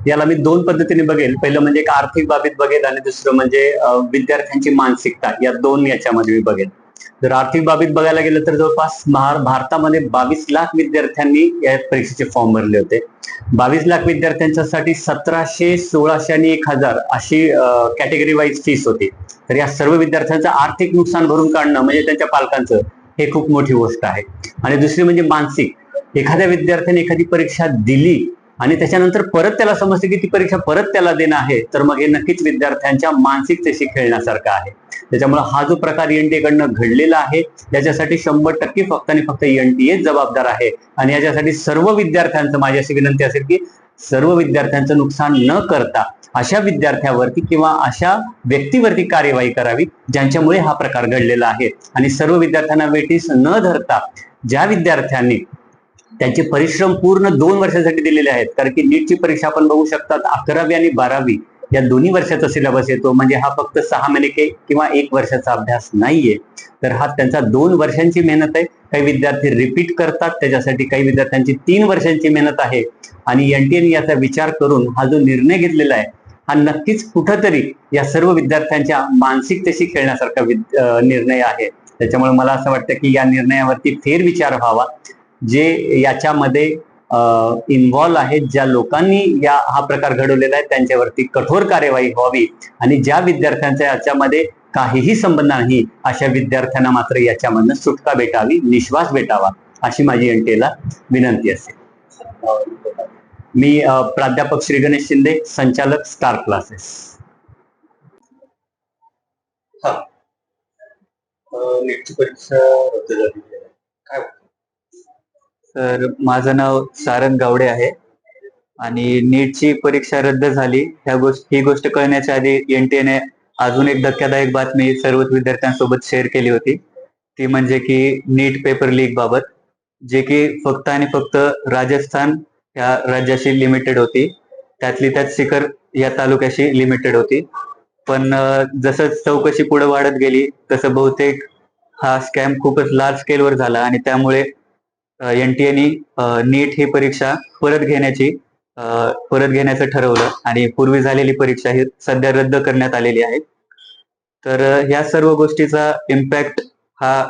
याला मी दोन पद्धतीने बघेल. पहिलं म्हणजे एक आर्थिक बाबीत बघेल आणि दुसरं म्हणजे विद्यार्थ्यांची मानसिकता, या दोन याच्यामध्ये मी बघेल. जर आर्थिक बाबीत बघायला गेलं तर जवळपास भारतामध्ये 22 लाख विद्यार्थ्यांनी या परीक्षेचे फॉर्म भरले होते. 22 लाख विद्यार्थ्यांच्यासाठी 1700, 1600 आणि 1000 अशी कॅटेगरी वाईज फीस होती. तर या सर्व विद्यार्थ्यांचं आर्थिक नुकसान भरून काढणं म्हणजे त्यांच्या पालकांचं, हे खूप मोठी गोष्ट आहे. आणि दुसरी म्हणजे मानसिक. एखाद्या विद्यार्थ्याने एखादी परीक्षा दिली आणि त्याच्यानंतर परत त्याला समजते की ती परीक्षा परत त्याला देणं आहे, तर मग हे नक्कीच विद्यार्थ्यांच्या मानसिकतेशी खेळण्यासारखं आहे. त्याच्यामुळे हा जो प्रकार एनटीए कडनं घडलेला आहे, याच्यासाठी 100% फक्त आणि फक्त एनटीए जबाबदार आहे. आणि याच्यासाठी सर्व विद्यार्थ्यांचं, माझी अशी विनंती असेल की सर्व विद्यार्थ्यांचं नुकसान न करता अशा विद्यार्थ्यावरती किंवा अशा व्यक्तीवरती कार्यवाही करावी ज्यांच्यामुळे हा प्रकार घडलेला आहे. आणि सर्व विद्यार्थ्यांना वेठीस न धरता ज्या विद्यार्थ्यांनी त्यांचे परिश्रम पूर्ण 2 वर्षासाठी दिलेले आहेत, कारण की नीटची परीक्षा आपण बघू शकतात 11वी आणि 12वी या दोन्ही वर्षाचा सिलेबस येतो, म्हणजे हा फक्त 6 महिने किंवा 1 वर्षाचा अभ्यास नाहीये. तर हा त्यांचा 2 वर्षांची मेहनत आहे. काही विद्यार्थी रिपीट करतात, त्याच्यासाठी काही विद्यार्थ्यांची 3 वर्षांची मेहनत आहे. आणि एनटीएने याचा विचार करून हा जो निर्णय घेतलेला आहे, हा नक्कीच कुठंतरी या सर्व विद्यार्थ्यांच्या मानसिकतेशी खेळण्यासारखा निर्णय आहे. त्याच्यामुळे मला असं वाटतं की या निर्णयावरती फेरविचार व्हावा. जे याच्यामध्ये इन्व्हॉल्व आहेत, ज्या लोकांनी हा प्रकार घडवलेला आहे, त्यांच्यावरती कठोर कार्यवाही व्हावी. आणि ज्या विद्यार्थ्यांचा याच्यामध्ये काहीही संबंध नाही, अशा विद्यार्थ्यांना मात्र याच्यामधनं सुटका भेटावी, निश्वास भेटावा, अशी माझी एनटीएला विनंती असेल. मी प्राध्यापक श्री गणेश शिंदे, संचालक स्टार क्लासेस. नीटची परीक्षा रद्द झाली, काय? तर माझं नाव सारंग गावडे आहे आणि नीटची परीक्षा रद्द झाली ही गोष्ट कळण्याच्या आधी एनटीएने अजून एक धक्कादायक बातमी सर्वच विद्यार्थ्यांसोबत शेअर केली होती. ती म्हणजे की नीट पेपर लीक बाबत, जे की फक्त आणि फक्त राजस्थान या राज्याशी लिमिटेड होती. त्यातली त्यात सिकर या तालुक्याशी लिमिटेड होती. पण जसं चौकशी पुढे वाढत गेली तसं बहुतेक हा स्कॅम खूपच लार्ज स्केलवर झाला आणि त्यामुळे एनटीएने नीट ही परीक्षा परत घेण्याचं ठरवलं आणि पूर्वी झालेली परीक्षा ही सध्या रद्द करण्यात आलेली आहे. तर या सर्व गोष्टीचा इम्पॅक्ट हा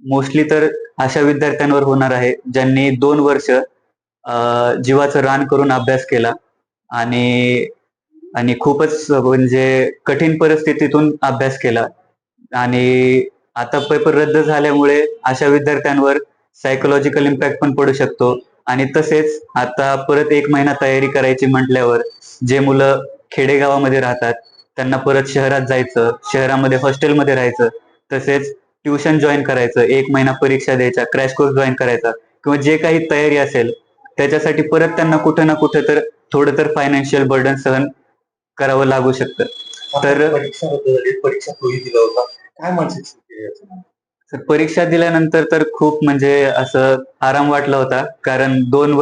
मोस्टली तर अशा विद्यार्थ्यांवर होणार आहे ज्यांनी 2 वर्ष जीवाचं रान करून अभ्यास केला आणि खूपच म्हणजे कठीण परिस्थितीतून अभ्यास केला. आणि आता पेपर रद्द झाल्यामुळे अशा विद्यार्थ्यांवर सायकोलॉजिकल इम्पॅक्ट पण पडू शकतो. आणि तसेच आता परत 1 महिना तयारी करायची म्हटल्यावर जे मुलं खेडेगावामध्ये राहतात त्यांना परत शहरात जायचं, शहरामध्ये हॉस्टेलमध्ये राहायचं, तसेच ट्युशन जॉईन करायचं, 1 महिना परीक्षा द्यायचा, क्रॅश कोर्स जॉईन करायचा किंवा जे काही तयारी असेल त्याच्यासाठी परत त्यांना कुठं ना कुठं तर थोडं तर फायनान्शियल बर्डन सहन करावं लागू शकतं. तर परीक्षा रद्द झाली, परीक्षा तोही दिला होता, काय मानसिक? परीक्षा दिल्यानंतर तर खूप म्हणजे असं आराम वाटला होता, कारण 2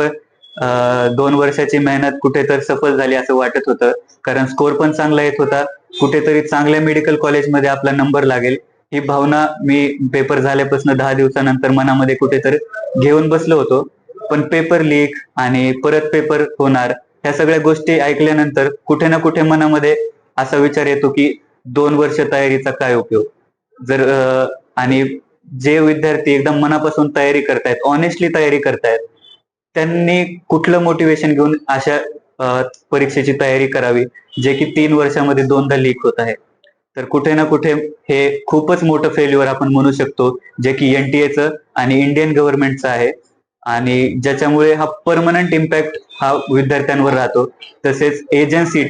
वर्षाची मेहनत कुठे तर सफल झाली असं वाटत होतं. कारण स्कोर पण चांगला येत होता, कुठेतरी चांगल्या मेडिकल कॉलेजमध्ये आपला नंबर लागेल ही भावना मी पेपर झाल्यापासून 10 दिवसानंतर मनामध्ये कुठेतरी घेऊन बसलो होतो. पण पेपर लीक आणि परत पेपर होणार ह्या सगळ्या गोष्टी ऐकल्यानंतर कुठे ना कुठे मनामध्ये असा विचार येतो की 2 वर्ष तयारीचा काय उपयोग. आणि जे विद्यार्थी एकदम मनापासून तयारी करतायत, ऑनेस्टली तयारी करतायत, त्यांनी कुठलं मोटिवेशन घेऊन अशा परीक्षेची तयारी करावी जे की 3 वर्षामध्ये 2दा लीक होत आहे. तर कुठे ना कुठे हे खूपच मोठं फेल्युअर आपण म्हणू शकतो, जे की एनटीएचं आणि इंडियन गव्हर्नमेंटचं आहे आणि ज्याच्यामुळे हा परमनंट इम्पॅक्ट हा विद्यार्थ्यांवर राहतो. तसेच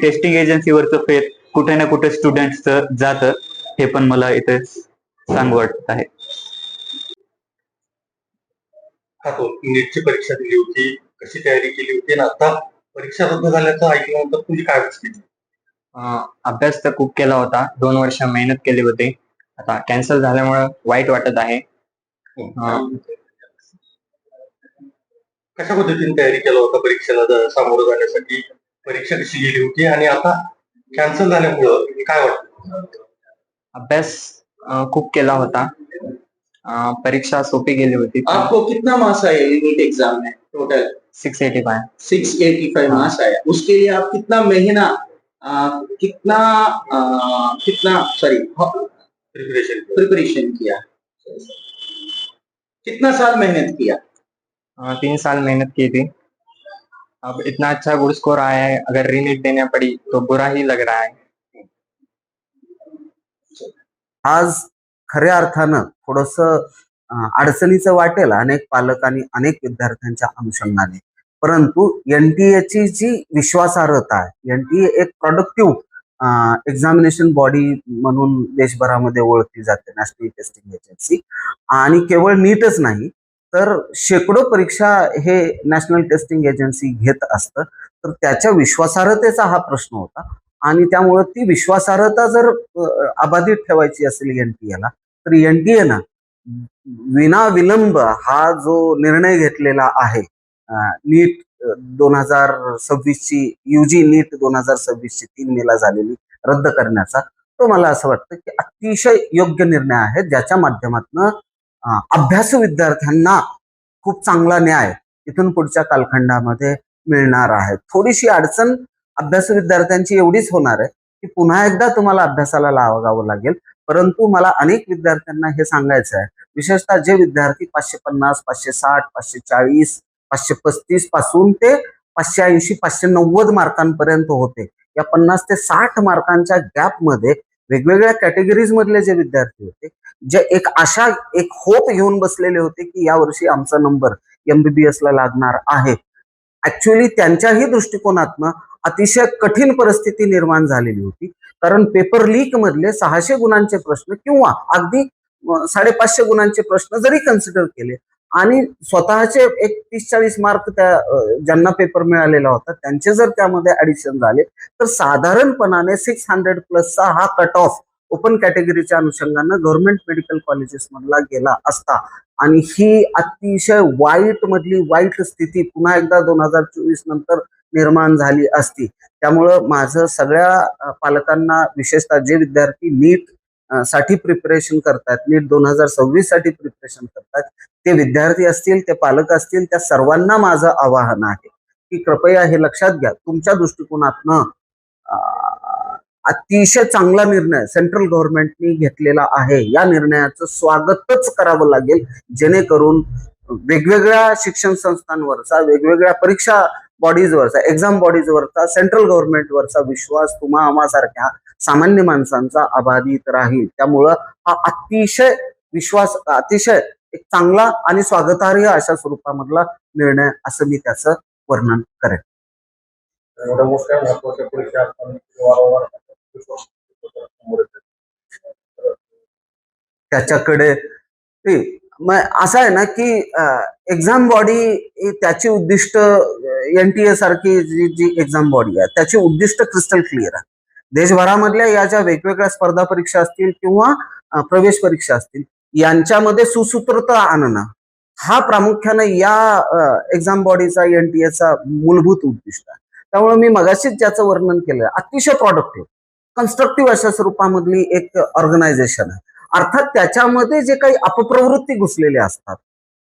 टेस्टिंग एजन्सीवरचं फेल कुठे ना कुठे स्टुडंट्सचं जातं, हे पण मला इथे सांगू वाटत आहे. नीटची परीक्षा दिली होती, कशी तयारी केली होती आणि आता परीक्षा रद्द झाल्याचं ऐकल्यानंतर तुझी काय केली? अभ्यास तर खूप केला होता, 2 वर्ष मेहनत केली होती. आता कॅन्सल झाल्यामुळे वाईट वाटत आहे. कशा पद्धतीने तयारी केला होता परीक्षेला सामोरं जाण्यासाठी? परीक्षा कशी गेली होती आणि आता कॅन्सल झाल्यामुळं काय वाटतं? अभ्यास खूप केला होता. परीक्षा सोपी गेली होती. आपको कितना मार्क्स आया यूनिट एग्जाम में टोटल? 685. 685 हाँ। मार्क्स आया। उसके लिए आप कितना महीना कितना सॉरी प्रिपरेशन किया? कितना साल मेहनत किया? 3 साल मेहनत की थी. अब इतना अच्छा गुड स्कोर आया है, अगर रीनीट देना पड़ी तो बुरा ही लग रहा है. आज खऱ्या अर्थानं थोडस अडचणीचं वाटेल अनेक पालक आणि अनेक विद्यार्थ्यांच्या अनुषंगाने, परंतु एनटीएची जी विश्वासार्हता आहे, एनटीए एक प्रोडक्टिव्ह एक्झामिनेशन बॉडी म्हणून देशभरामध्ये ओळखली जाते, नॅशनल टेस्टिंग एजन्सी. आणि केवळ नीटच नाही तर शेकडो परीक्षा हे नॅशनल टेस्टिंग एजन्सी घेत असतं. तर त्याच्या विश्वासार्हतेचा हा प्रश्न होता आणि त्यामुळे ती विश्वासार्हता जर अबाधित ठेवायची असेल एनटीएला, तर एनटीए ना विना विलंब हा जो निर्णय घेतलेला आहे नीट 2026ची युजी नीट 2026ची 3 मेला झालेली रद्द करण्याचा, तो मला असं वाटतं की अतिशय योग्य निर्णय आहे, ज्याच्या माध्यमातून अभ्यासू विद्यार्थ्यांना खूप चांगला न्याय इथून पुढच्या कालखंडामध्ये मिळणार आहे. थोडीशी अडचण अभ्यासू विद्यार्थ्यांची एवढीच होणार आहे की पुन्हा एकदा तुम्हाला अभ्यासाला लागावं लागेल. परंतु मला अनेक विद्यार्थ्यांना हे सांगायचं आहे, विशेषतः जे विद्यार्थी 550, 560, 540, 535 पासून ते 580, 590 मार्कांपर्यंत होते, या 50 ते 60 मार्कांच्या गॅपमध्ये वेगवेगळ्या कॅटेगरीज मधले जे विद्यार्थी होते, जे एक आशा एक होप घेऊन बसलेले होते की यावर्षी आमचा नंबर एमबीबीएस ला लागणार आहे, ऍक्च्युअली त्यांच्याही दृष्टिकोनातनं अतिशय कठीण परिस्थिती निर्माण झालेली होती. कारण पेपर लीक मधले 600 गुणांचे प्रश्न किंवा अगदी 550 गुणांचे प्रश्न जरी कन्सिडर केले आणि स्वतःचे एक 30-40 मार्क त्या ज्यांना पेपर मिळालेला होता त्यांचे जर त्यामध्ये ऍडिशन झाले, तर साधारणपणाने 600 प्लसचा हा कट ऑफ ओपन कॅटेगरीच्या अनुषंगानं गव्हर्नमेंट मेडिकल कॉलेजेस मधला गेला असता. आणि ही अतिशय वाईट स्थिती पुन्हा एकदा 2024 नंतर निर्माण झाली असती. त्यामुळं माझं सगळ्या पालकांना, विशेषतः जे विद्यार्थी नीट साठी प्रिपरेशन करतात, नीट 2026 साठी प्रिपरेशन करतात, ते विद्यार्थी असतील, ते पालक असतील, त्या सर्वांना माझं आवाहन आहे की कृपया हे लक्षात घ्या, तुमच्या दृष्टिकोनातनं अतिशय चांगला निर्णय सेंट्रल गव्हर्नमेंटनी घेतलेला आहे, या निर्णयाचं स्वागतच करावं लागेल, जेणेकरून वेगवेगळ्या शिक्षण संस्थांवरचा, वेगवेगळ्या परीक्षा बॉडीजवरचा, एक्झाम बॉडीजवरचा, सेंट्रल गव्हर्नमेंटवरचा विश्वास तुम्हा आम्हासारख्या सामान्य माणसांचा अबाधित राहील. त्यामुळं हा अतिशय एक चांगला आणि स्वागतार्ह अशा स्वरूपामधला निर्णय असं मी त्याचं वर्णन करेन. एवढ्या मोठ्या महत्वाच्या परीक्षा वारंवार त्याच्याकडे असं आहे ना की एक्झाम बॉडी त्याची उद्दिष्ट, एनटीए सारखी जी एक्झाम बॉडी आहे त्याची उद्दिष्ट क्रिस्टल क्लिअर आहे. देशभरामधल्या या ज्या वेगवेगळ्या स्पर्धा परीक्षा असतील किंवा प्रवेश परीक्षा असतील, यांच्यामध्ये सुसूत्रता आणणं हा प्रामुख्याने या एक्झाम बॉडीचा, एनटीएचा मूलभूत उद्दिष्ट आहे. त्यामुळे मी मगाशीच ज्याचं वर्णन केलं, अतिशय प्रोडक्टिव्ह कन्स्ट्रक्टिव्ह अशा स्वरूपामधली एक ऑर्गनायझेशन आहे. अर्थात त्याच्यामध्ये जे काही अपप्रवृत्ती घुसलेल्या असतात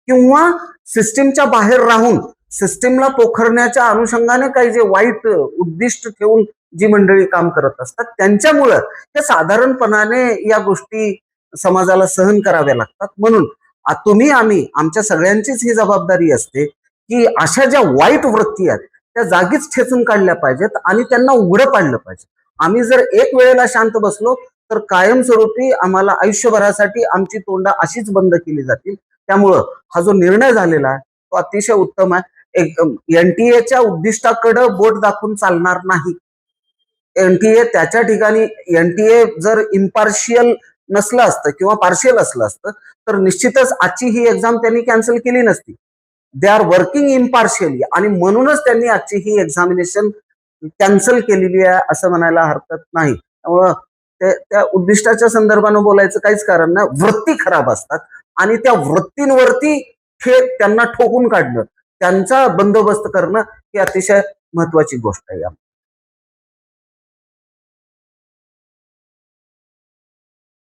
किंवा सिस्टीमच्या बाहेर राहून सिस्टीमला पोखरण्याच्या अनुषंगाने काही जे वाईट उद्दिष्ट ठेवून जी मंडळी काम करत असतात, त्यांच्यामुळं हे साधारणपणाने या गोष्टी समाजाला सहन कराव्या लागतात. म्हणून आम्ही आमच्या सगळ्यांचीच ही जबाबदारी असते की अशा ज्या वाईट वृत्ती आहेत त्या जागीच ठेचून काढल्या पाहिजेत आणि त्यांना उघडं पाडलं पाहिजे. आम्ही जर एक वेळेला शांत बसलो तर कायमस्वरूपी आम्हाला आयुष्यभरासाठी आमची तोंडा अशीच बंद केली जातील. त्यामुळं हा जो निर्णय झालेला आहे तो अतिशय उत्तम आहे. एनटीएच्या उद्दिष्टाकडे बोट दाखवून चालणार नाही. एनटीए त्याच्या ठिकाणी, एनटीए जर इम्पार्शियल नसलं असतं किंवा पार्शियल असलं असतं तर निश्चितच आजची ही एक्झाम त्यांनी कॅन्सल केली नसती. दे आर वर्किंग इम्पार्शियली आणि म्हणूनच त्यांनी आजची ही एक्झामिनेशन कॅन्सल केलेली आहे असं म्हणायला हरकत नाही. त्यामुळं त्या उद्दिष्टाच्या संदर्भानं बोलायचं काहीच कारण नाही. वृत्ती खराब असतात आणि त्या वृत्तींवरती त्यांना ठोकून काढणं, त्यांचा बंदोबस्त करणं ही अतिशय महत्वाची गोष्ट आहे.